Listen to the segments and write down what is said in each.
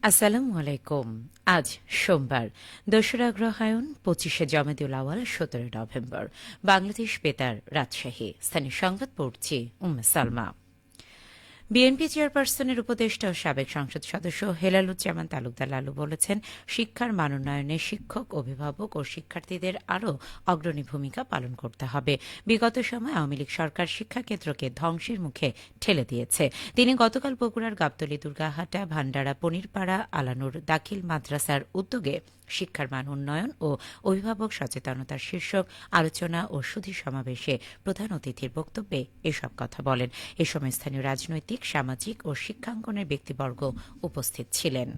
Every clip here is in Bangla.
আসসালামু আলাইকুম। আজ সোমবার ২রা অগ্রহায়ণ ২৫শে জমাদিউল আওয়াল ১৭ নভেম্বর। বাংলাদেশ বেতার, রাজশাহী। স্থানীয় সংবাদ পড়ছি উম্মে সালমা। বিএনপি চেয়ারপারসনের উপদেষ্টা ও সাবেক সংসদ সদস্য হেলালুজ্জামান তালুকদার লালু বলেছেন, শিক্ষার মানোন্নয়নে শিক্ষক, অভিভাবক ও শিক্ষার্থীদের আরও অগ্রণী ভূমিকা পালন করতে হবে। বিগত সময়ে আওয়ামী লীগ সরকার শিক্ষাক্ষেত্রকে ধ্বংসের মুখে ঠেলে দিয়েছে। তিনি গতকাল বগুড়ার গাবতলী, দুর্গাহাটা, ভান্ডারা, পনিরপাড়া, আলানুর দাখিল মাদ্রাসার উদ্যোগে শিক্ষার মান উন্নয়ন ও অভিভাবক সচেতনতার শীর্ষক আলোচনা ও সুধী সমাবেশে প্রধান অতিথির বক্তব্যে এসব কথা বলেন। এ সময় স্থানীয় রাজনৈতিক, সামাজিক ও শিক্ষাঙ্গনের ব্যক্তিবর্গ উপস্থিত ছিলেন।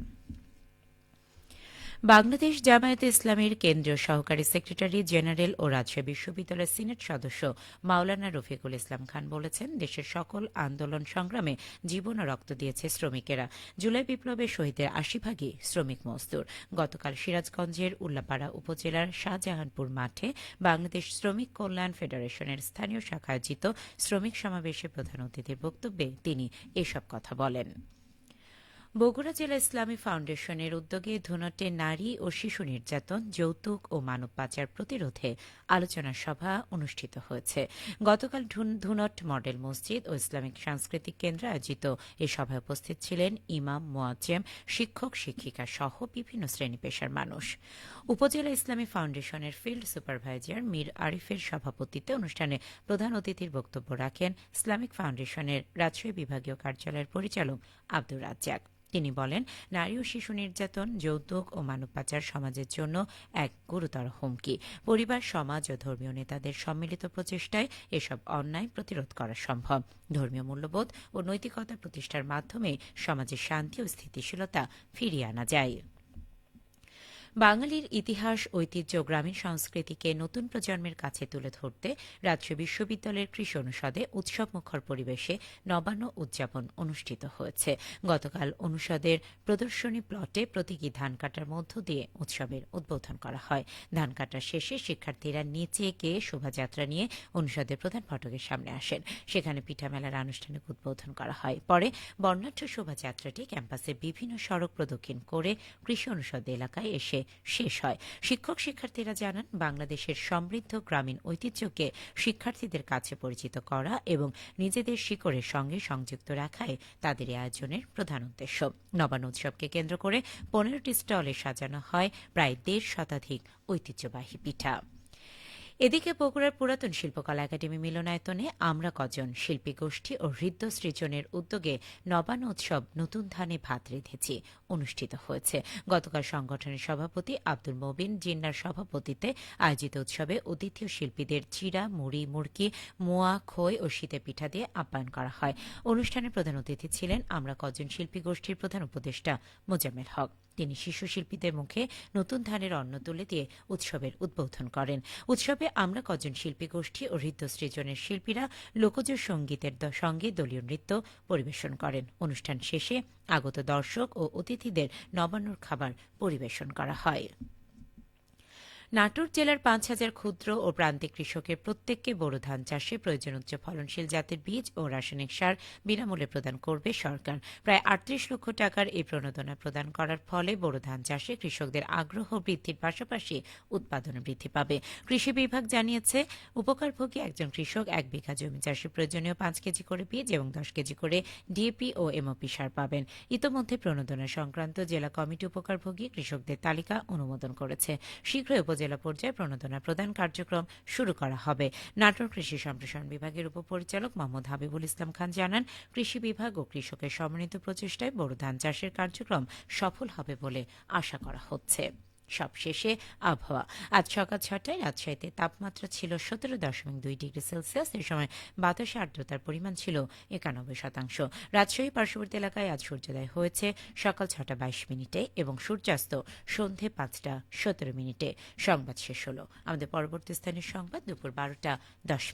বাংলাদেশ জামায়াতে ইসলামীর কেন্দ্রীয় সহকারী সেক্রেটারি জেনারেল ও রাজশাহী বিশ্ববিদ্যালয়ের সিনেট সদস্য মাওলানা রফিকুল ইসলাম খান বলেছেন, দেশের সকল আন্দোলন সংগ্রামে জীবন ও রক্ত দিয়েছে শ্রমিকেরা। জুলাই বিপ্লবে শহীদের ৮০ ভাগই শ্রমিক মজদুর। গতকাল সিরাজগঞ্জের উল্লাপাড়া উপজেলার শাহজাহানপুর মাঠে বাংলাদেশ শ্রমিক কল্যাণ ফেডারেশনের স্থানীয় শাখা আয়োজিত শ্রমিক সমাবেশে প্রধান অতিথির বক্তব্যে তিনি এসব কথা বলেন। বগুড়া জেলা ইসলামী ফাউন্ডেশনের উদ্যোগে ধুনটে নারী ও শিশু নির্যাতন, যৌতুক ও মানব পাচার প্রতিরোধে আলোচনা সভা অনুষ্ঠিত হয়েছে। গতকাল ধুনট মডেল মসজিদ ও ইসলামিক সাংস্কৃতিক কেন্দ্রে আয়োজিত এ সভায় উপস্থিত ছিলেন ইমাম, মোয়াজ্জেম, শিক্ষক, শিক্ষিকা সহ বিভিন্ন শ্রেণী পেশার মানুষ। উপজেলা ইসলামী ফাউন্ডেশনের ফিল্ড সুপারভাইজার মীর আরিফের সভাপতিত্বে অনুষ্ঠানে প্রধান অতিথির বক্তব্য রাখেন ইসলামিক ফাউন্ডেশনের রাজশাহী বিভাগীয় কার্যালয়ের পরিচালক আব্দুর রাজ্জাক। তিনি বলেন, নারী ও শিশু নির্যাতন, যৌতুক ও মানব পাচার সমাজের জন্য এক গুরুতর হুমকি। পরিবার, সমাজ ও ধর্মীয় নেতাদের সম্মিলিত প্রচেষ্টায় এসব অন্যায় প্রতিরোধ করা সম্ভব। ধর্মীয় মূল্যবোধ ও নৈতিকতা প্রতিষ্ঠার মাধ্যমে সমাজে শান্তি ও স্থিতিশীলতা ফিরিয়ে আনা যায়। বাঙালির ইতিহাস, ঐতিহ্য ও গ্রামীণ সংস্কৃতিকে নতুন প্রজন্মের কাছে তুলে ধরতে রাজশাহী বিশ্ববিদ্যালয়ের কৃষি অনুষদে উৎসবমুখর পরিবেশে নবান্ন উদযাপন অনুষ্ঠিত হয়েছে। গতকাল অনুষদের প্রদর্শনী প্লটে প্রতীকী ধান কাটার মধ্য দিয়ে উৎসবের উদ্বোধন করা হয়। ধান কাটার শেষে শিক্ষার্থীরা নিচে গিয়ে শোভাযাত্রা নিয়ে অনুষদের প্রধান ফটকের সামনে আসেন। সেখানে পিঠা মেলার আনুষ্ঠানিক উদ্বোধন করা হয়। পরে বর্ণাঢ্য শোভাযাত্রাটি ক্যাম্পাসের বিভিন্ন সড়ক প্রদক্ষিণ করে কৃষি অনুষদ এলাকায় এসে শেষ হয়। শিক্ষক শিক্ষার্থীরা জানান, বাংলাদেশের সমৃদ্ধ গ্রামীণ ঐতিহ্যকে শিক্ষার্থীদের কাছে পরিচিত করা এবং নিজেদের শিকড়ের সঙ্গে সংযুক্ত রাখাই তাদের আয়োজনের প্রধান উদ্দেশ্য। নবান্ন উৎসবকে কেন্দ্র করে ১৫টি স্টলে সাজানো হয় প্রায় ১.৫ শতাধিক ঐতিহ্যবাহী পিঠা। এদিকে বগুড়ার পুরাতন শিল্পকলা একাডেমি মিলনায়তনে আমরা কজন শিল্পী গোষ্ঠী ও হৃদ্য সৃজনের উদ্যোগে নবান্ন উৎসব নতুন ধানে ভাত রেঁধেছি অনুষ্ঠিত হয়েছে। গতকাল সংগঠনের সভাপতি আব্দুল মবিন জিন্নার সভাপতিত্বে আয়োজিত উৎসবে অতিথি শিল্পীদের চিড়া, মুড়ি, মুড়কি, মোয়া, খই ও শীতে পিঠা দিয়ে আপ্যায়ন করা হয়। অনুষ্ঠানে প্রধান অতিথি ছিলেন আমরা কজন শিল্পী গোষ্ঠীর প্রধান উপদেষ্টা মোজাম্মেল হক। তিনি শিশু শিল্পীদের মুখে নতুন ধানের অন্ন তুলে দিয়ে উৎসবের উদ্বোধন করেন। উৎসবে আমরা কজন শিল্পী গোষ্ঠী ও হৃদ্য সৃজনের শিল্পীরা লোকজ সঙ্গীতের সঙ্গে দলীয় নৃত্য পরিবেশন করেন। অনুষ্ঠান শেষে আগত দর্শক ও অতিথিদের নবান্নর খাবার পরিবেশন করা হয়। নাটোর জেলার ৫,০০০ ক্ষুদ্র ও প্রান্তিক কৃষকের প্রত্যেককে বোরো ধান চাষে প্রয়োজন উচ্চ ফলনশীল জাতের বীজ ও রাসায়নিক সার বিনামূল্যে প্রদান করবে সরকার। প্রায় ৩৮ লক্ষ টাকার এই প্রণোদনা প্রদান করার ফলে বোরো ধান চাষে কৃষকদের আগ্রহ বৃদ্ধির পাশাপাশি উৎপাদন বৃদ্ধি পাবে। কৃষি বিভাগ জানিয়েছে, উপকারভোগী একজন কৃষক ১ বিঘা জমি চাষে প্রয়োজনীয় ৫ কেজি করে বীজ এবং ১০ কেজি করে ডিএপি ও এমওপি সার পাবেন। ইতোমধ্যে প্রণোদনা সংক্রান্ত জেলা কমিটি উপকারভোগী কৃষকদের তালিকা অনুমোদন করেছে। শীঘ্রই জেলা পর্যায়ে প্রণোদনা প্রদান কার্যক্রম শুরু করা হবে। নাটোর কৃষি সম্প্রসারণ বিভাগের উপপরিচালক মোহাম্মদ হাবিবুল ইসলাম খান জানান, কৃষি বিভাগ ও কৃষকের সমন্বিত প্রচেষ্টায় বোরো ধান চাষের কার্যক্রম সফল হবে বলে আশা করা হচ্ছে। সবশেষে আবহাওয়া। আজ সকাল ৬টায় রাজশাহীতে তাপমাত্রা ছিল ১৭.২ ডিগ্রি সেলসিয়াস। এ সময় বাতাসে আর্দ্রতার পরিমাণ ছিল ৯১%। রাজশাহী পার্শ্ববর্তী এলাকায় আজ সূর্যোদয় হয়েছে সকাল ৬টা ২২ এবং সূর্যাস্ত সন্ধে ৫টা ১৭ সংবাদ শেষ হল। আমাদের পরবর্তী স্থানীয় সংবাদ দুপুর ১২টা ১০।